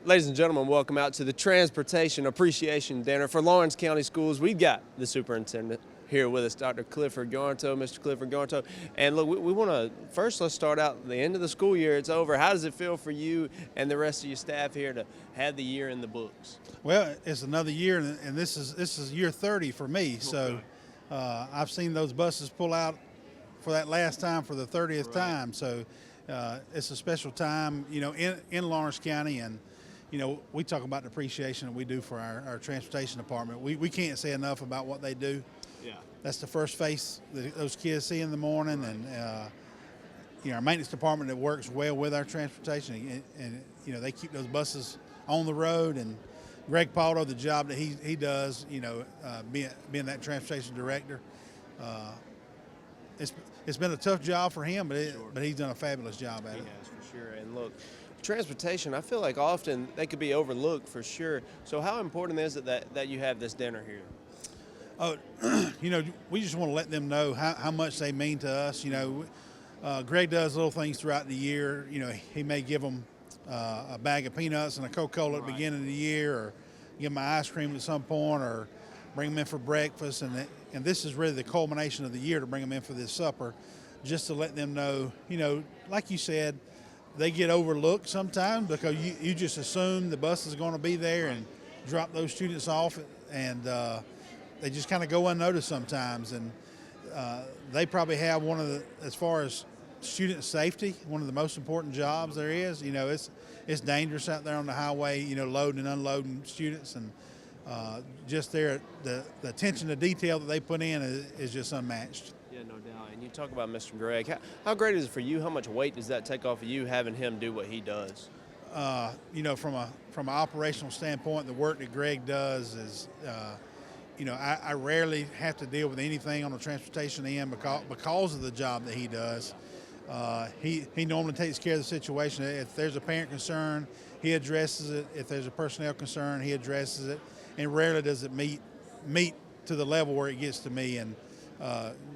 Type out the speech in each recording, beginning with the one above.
Ladies and gentlemen, welcome out to the Transportation Appreciation Dinner for Lawrence County Schools. We've got the superintendent here with us, Dr. Clifford Garnto, Mr. Clifford Garnto. And look, we want to, first let's start out the end of the school year. It's over. How does it feel for you and the rest of your staff here to have the year in the books? Well, it's another year, and this is year 30 for me. Okay. So I've seen those buses pull out for that last time for the 30th time. So it's a special time, you know, in Lawrence County. And you know, we talk about the appreciation that we do for our transportation department. We can't say enough about what they do. Yeah. That's the first face that those kids see in the morning. And you know, our maintenance department that works well with our transportation, and you know, they keep those buses on the road. And Greg Paldo, the job that he does, you know, being that transportation director, it's been a tough job for him, but he's done a fabulous job at it. He has, for sure. And look, transportation, I feel like often they could be overlooked for sure. So how important is it that you have this dinner here? Oh, you know, we just want to let them know how much they mean to us. You know, Greg does little things throughout the year. You know, he may give them a bag of peanuts and a Coca-Cola at the beginning of the year, or give them ice cream at some point, or bring them in for breakfast. And this is really the culmination of the year to bring them in for this supper, just to let them know, you know, like you said, they get overlooked sometimes because you just assume the bus is going to be there and drop those students off, and they just kind of go unnoticed sometimes. And they probably have one of the, as far as student safety, one of the most important jobs there is. You know, it's dangerous out there on the highway, you know, loading and unloading students, and just the attention to detail that they put in is just unmatched. Yeah, no doubt. And you talk about Mr. Gregg. How great is it for you? How much weight does that take off of you having him do what he does? You know, from an operational standpoint, the work that Greg does is, you know, I rarely have to deal with anything on the transportation end because of the job that he does. He normally takes care of the situation. If there's a parent concern, he addresses it. If there's a personnel concern, he addresses it. And rarely does it meet to the level where it gets to me. And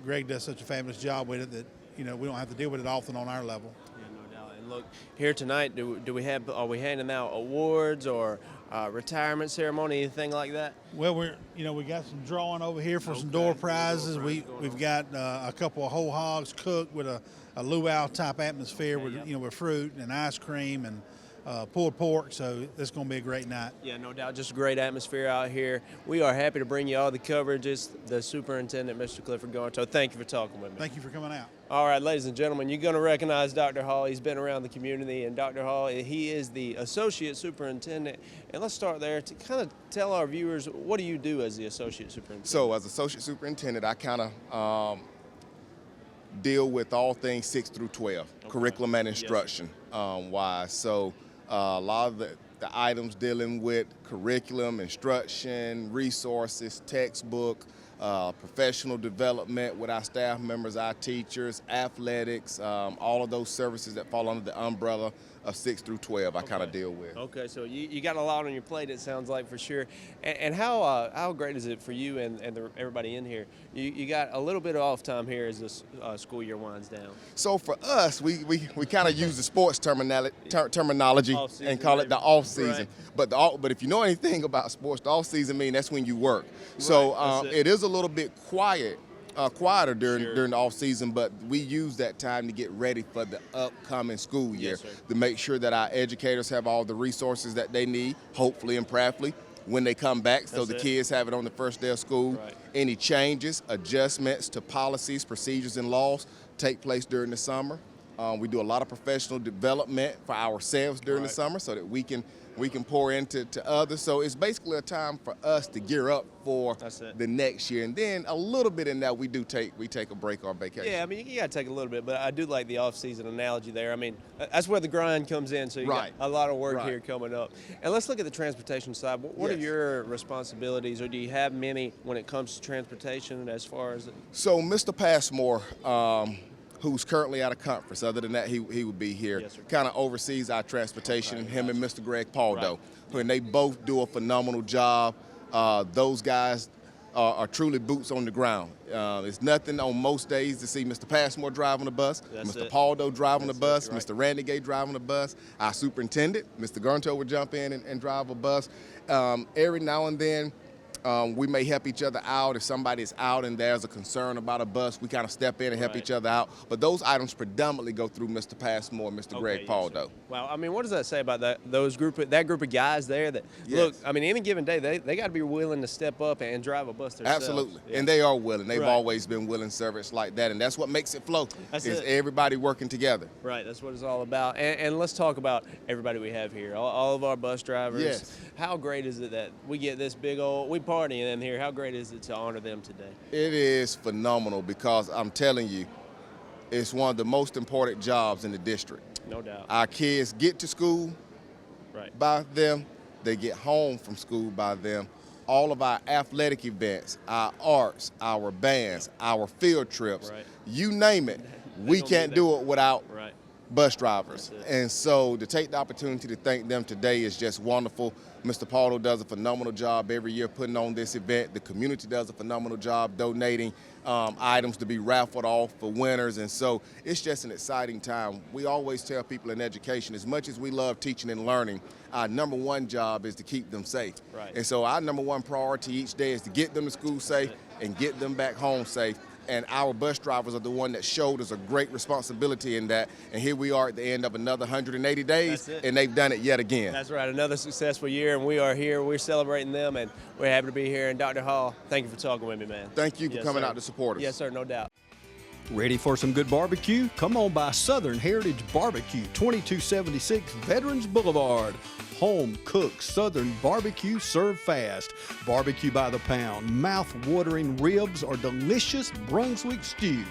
Greg does such a fabulous job with it that, you know, we don't have to deal with it often on our level. Yeah, no doubt. And look, here tonight, are we handing out awards or retirement ceremony, anything like that? Well, we got some drawing over here for some door prizes. We've got a couple of whole hogs cooked with a luau type atmosphere with you know, with fruit and ice cream and pulled pork, so it's going to be a great night. Yeah, no doubt. Just a great atmosphere out here. We are happy to bring you all the coverage. It's the superintendent, Mr. Clifford Garnto. Thank you for talking with me. Thank you for coming out. All right, ladies and gentlemen, you're going to recognize Dr. Hall. He's been around the community, and Dr. Hall, he is the associate superintendent. And let's start there to kind of tell our viewers, what do you do as the associate superintendent? So as associate superintendent, I kind of deal with all things 6 through 12, curriculum and instruction wise. So a lot of the items dealing with curriculum, instruction, resources, textbook, professional development with our staff members, our teachers, athletics, all of those services that fall under the umbrella of 6 through 12 I kind of deal with. Okay, so you got a lot on your plate, it sounds like, for sure. And how great is it for you and everybody in here? You got a little bit of off time here as this school year winds down. So for us, we kind of use the sports terminology and call it the off season. Right. But if you know anything about sports, the off season means that's when you work. So it is a little bit quieter during the off season, but we use that time to get ready for the upcoming school year, to make sure that our educators have all the resources that they need, hopefully and prayerfully, when they come back, so the kids have it on the first day of school. Right. Any changes, adjustments to policies, procedures, and laws take place during the summer. We do a lot of professional development for ourselves during the summer so that we can pour into others. So it's basically a time for us to gear up for the next year. And then a little bit in that we take a break or vacation. Yeah, I mean, you got to take a little bit, but I do like the off-season analogy there. I mean, that's where the grind comes in, so you got a lot of work here coming up. And let's look at the transportation side. What are your responsibilities, or do you have many when it comes to transportation as far as So Mr. Passmore, who's currently at a conference. Other than that, he would be here. Kind of oversees our transportation, him and Mr. Greg Paldo. And they both do a phenomenal job. Those guys are truly boots on the ground. It's nothing on most days to see Mr. Passmore drive on the bus, Mr. Paldo drive on the bus, Mr. Randy Gay drive on the bus, our superintendent, Mr. Gurnto, would jump in and drive a bus. Every now and then, we may help each other out. If somebody's out and there's a concern about a bus, we kind of step in and help each other out. But those items predominantly go through Mr. Passmore and Mr. Greg Paldo. Wow, I mean, what does that say about that group of guys there that, look, I mean, any given day, they got to be willing to step up and drive a bus themselves. Absolutely, and they are willing. They've always been willing service like that, and that's what makes it flow, is everybody working together. Right, that's what it's all about. And let's talk about everybody we have here, all of our bus drivers. Yes. How great is it that we get this big old, we party in here, how great is it to honor them today? It is phenomenal because I'm telling you, it's one of the most important jobs in the district. No doubt. Our kids get to school by them, they get home from school by them. All of our athletic events, our arts, our bands, our field trips, you name it, we can't do it without bus drivers. And so to take the opportunity to thank them today is just wonderful. Mr. Paulo does a phenomenal job every year putting on this event. The community does a phenomenal job donating items to be raffled off for winners. And so it's just an exciting time. We always tell people in education, as much as we love teaching and learning, our number one job is to keep them safe. And so our number one priority each day is to get them to school safe and get them back home safe. And our bus drivers are the one that showed us a great responsibility in that. And here we are at the end of another 180 days, and they've done it yet again. That's right, another successful year, and we are here. We're celebrating them, and we're happy to be here. And Dr. Hall, thank you for talking with me, man. Thank you for coming out to support us. Yes, sir, no doubt. Ready for some good barbecue? Come on by Southern Heritage Barbecue, 2276 Veterans Boulevard. Home cooked Southern barbecue served fast. Barbecue by the pound, mouth-watering ribs, or delicious Brunswick stew.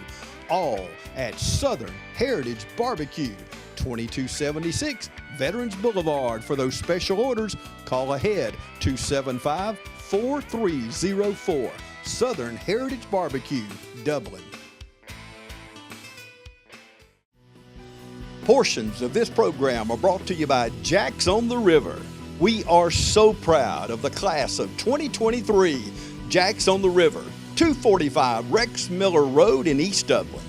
All at Southern Heritage Barbecue, 2276 Veterans Boulevard. For those special orders, call ahead 275-4304. Southern Heritage Barbecue, Dublin. Portions of this program are brought to you by Jacks on the River. We are so proud of the class of 2023. Jacks on the River, 245 Rex Miller Road in East Dublin.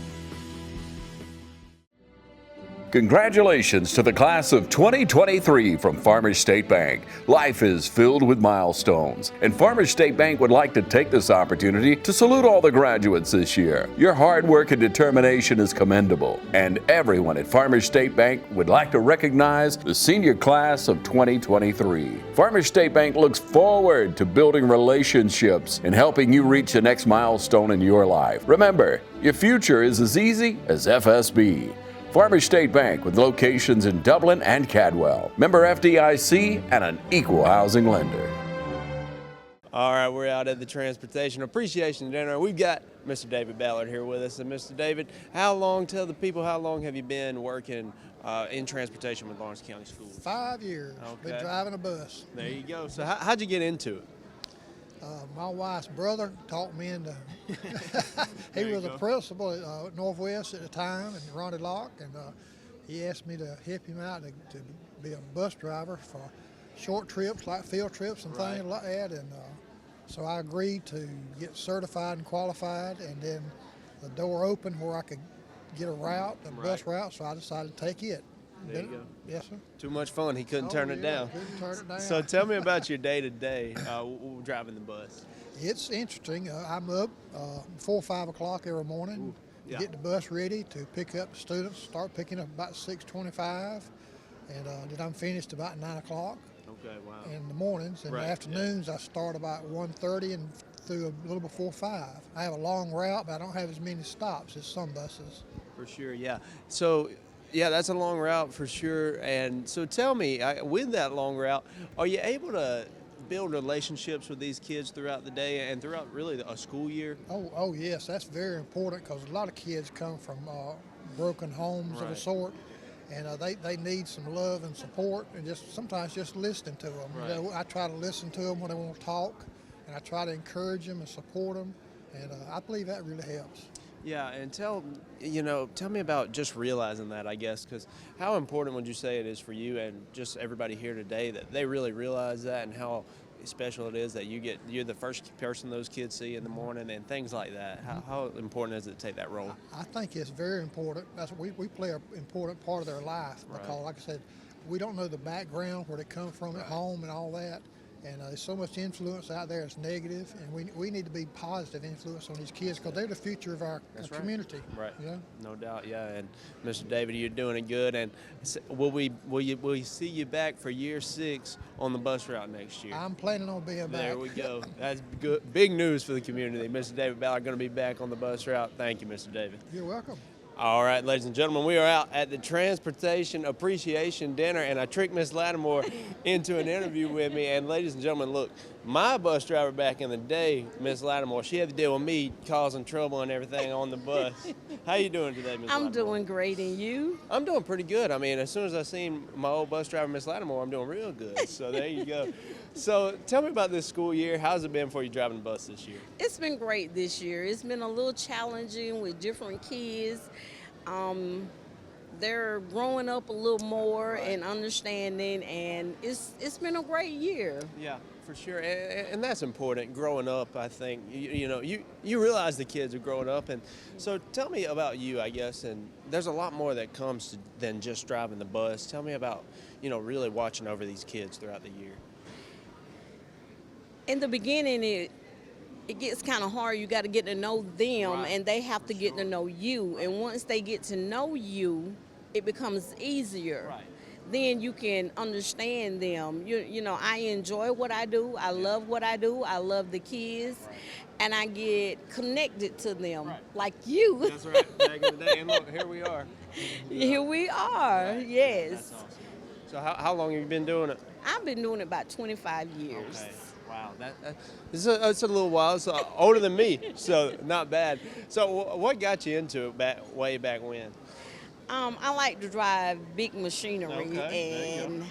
Congratulations to the class of 2023 from Farmers State Bank. Life is filled with milestones, and Farmers State Bank would like to take this opportunity to salute all the graduates this year. Your hard work and determination is commendable, and everyone at Farmers State Bank would like to recognize the senior class of 2023. Farmers State Bank looks forward to building relationships and helping you reach the next milestone in your life. Remember, your future is as easy as FSB. Farmers State Bank, with locations in Dublin and Cadwell. Member FDIC and an equal housing lender. All right, we're out at the Transportation Appreciation Dinner. We've got Mr. David Ballard here with us. And Mr. David, tell the people, how long have you been working in transportation with Lawrence County Schools? 5 years. Been driving a bus. There you go. So how'd you get into it? My wife's brother talked me into. He was a principal at Northwest at the time, in Ronnie Locke, and he asked me to help him out to be a bus driver for short trips like field trips and things like that. And so I agreed to get certified and qualified, and then the door opened where I could get a route, a bus route. So I decided to take it. There you go. Yes, sir. Too much fun. He couldn't turn it down. Couldn't turn it down. So tell me about your day-to-day driving the bus. It's interesting. I'm up 4 or 5 o'clock every morning to get the bus ready to pick up the students. Start picking up about 6:25, and then I'm finished about 9 o'clock. Okay, wow. In the mornings. In the afternoons, I start about 1:30 and through a little before 5. I have a long route, but I don't have as many stops as some buses. For sure, yeah. So, yeah, that's a long route for sure. And so tell me, with that long route, are you able to build relationships with these kids throughout the day and throughout really a school year? Oh yes, that's very important because a lot of kids come from broken homes of a sort, and they need some love and support, and sometimes just listening to them. You know, I try to listen to them when they want to talk, and I try to encourage them and support them, and I believe that really helps. Yeah, and tell me about just realizing that, I guess, because how important would you say it is for you and just everybody here today that they really realize that, and how special it is that you're the first person those kids see in the morning and things like that. How important is it to take that role? I think it's very important. We play an important part of their life because, like I said, we don't know the background, where they come from at home and all that. And there's so much influence out there that's negative, and we need to be positive influence on these kids because they're the future of our community. Right. You know? No doubt. Yeah. And Mr. David, you're doing it good. And will we see you back for year 6 on the bus route next year? I'm planning on being back. There we go. That's good. Big news for the community. Mr. David Ballard going to be back on the bus route. Thank you, Mr. David. You're welcome. All right, ladies and gentlemen, we are out at the Transportation Appreciation Dinner, and I tricked Miss Lattimore into an interview with me. And ladies and gentlemen, look, my bus driver back in the day, Miss Lattimore, she had to deal with me causing trouble and everything on the bus. How you doing today, Miss Lattimore? I'm doing great, and you? I'm doing pretty good. I mean, as soon as I seen my old bus driver, Miss Lattimore, I'm doing real good. So there you go. So tell me about this school year. How's it been for you driving the bus this year? It's been great this year. It's been a little challenging with different kids. They're growing up a little more and understanding, and it's been a great year. Yeah, for sure, and that's important. Growing up, I think you realize the kids are growing up, and so tell me about you, I guess. And there's a lot more that comes to than just driving the bus. Tell me about really watching over these kids throughout the year. In the beginning, it gets kind of hard. You got to get to know them, and they have to get to know you. And once they get to know you, it becomes easier. Right. Then you can understand them. I enjoy what I do. I love what I do. I love the kids, and I get connected to them, like you. That's right. Back in the day, and look, here we are. Here we are. Right. Yes. That's awesome. So how long have you been doing it? I've been doing it about 25 years. Okay. Wow, it's a little while. It's older than me, so not bad. So what got you into it way back when? I like to drive big machinery, and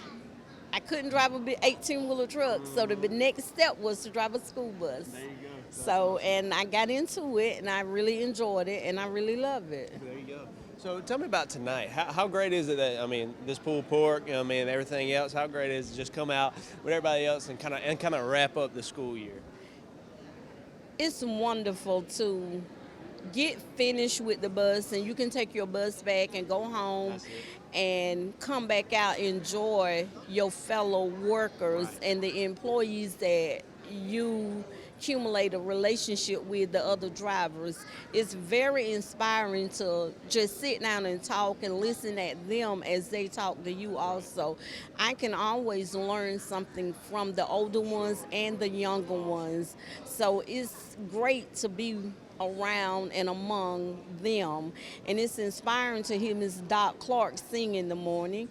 I couldn't drive a big 18-wheeler truck, so the next step was to drive a school bus. There you go. So, and I got into it, and I really enjoyed it, and I really love it. There you go. So tell me about tonight. How great is it that, this pulled pork, everything else, how great is it to just come out with everybody else and kind of wrap up the school year? It's wonderful to get finished with the bus, and you can take your bus back and go home and come back out, enjoy your fellow workers and the employees that you accumulate a relationship with the other drivers. It's very inspiring to just sit down and talk and listen at them as they talk to you also. I can always learn something from the older ones and the younger ones. So it's great to be around and among them. And it's inspiring to hear Ms. Doc Clark sing in the morning.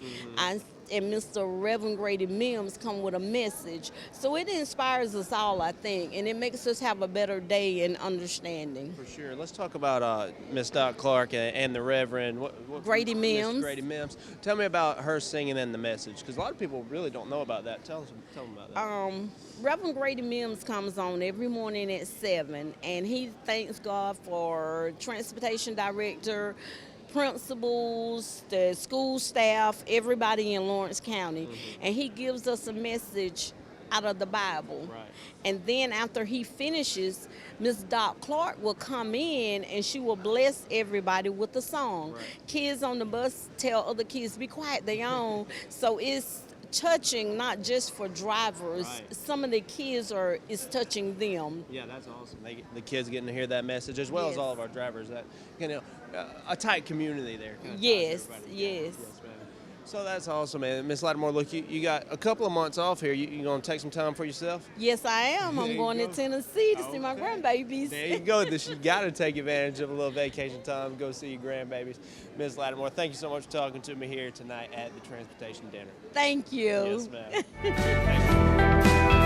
And Mr. Reverend Grady Mims come with a message. So it inspires us all, I think, and it makes us have a better day in understanding. For sure. Let's talk about Miss Doc Clark and the Reverend Grady Mims. Miss Grady Mims. Tell me about her singing in the message, because a lot of people really don't know about that. Tell them about that. Reverend Grady Mims comes on every morning at 7, and he thanks God for transportation director, principals, the school staff, everybody in Lawrence County. And he gives us a message out of the Bible. Right. And then after he finishes, Miss Doc Clark will come in and she will bless everybody with a song. Right. Kids on the bus tell other kids, be quiet, they on. So it's touching not just for drivers. Right. Some of the kids is touching them. Yeah, that's awesome. The kids getting to hear that message, as well as all of our drivers. That a tight community there. Yes, yes. Ma'am. So that's awesome, man. Miss Lattimore, look, you got a couple of months off here. You going to take some time for yourself? Yes, I am. I'm going to Tennessee to see my grandbabies. There you go. You got to take advantage of a little vacation time. Go see your grandbabies. Miss Lattimore, thank you so much for talking to me here tonight at the Transportation Dinner. Thank you. Yes, ma'am. Thank you.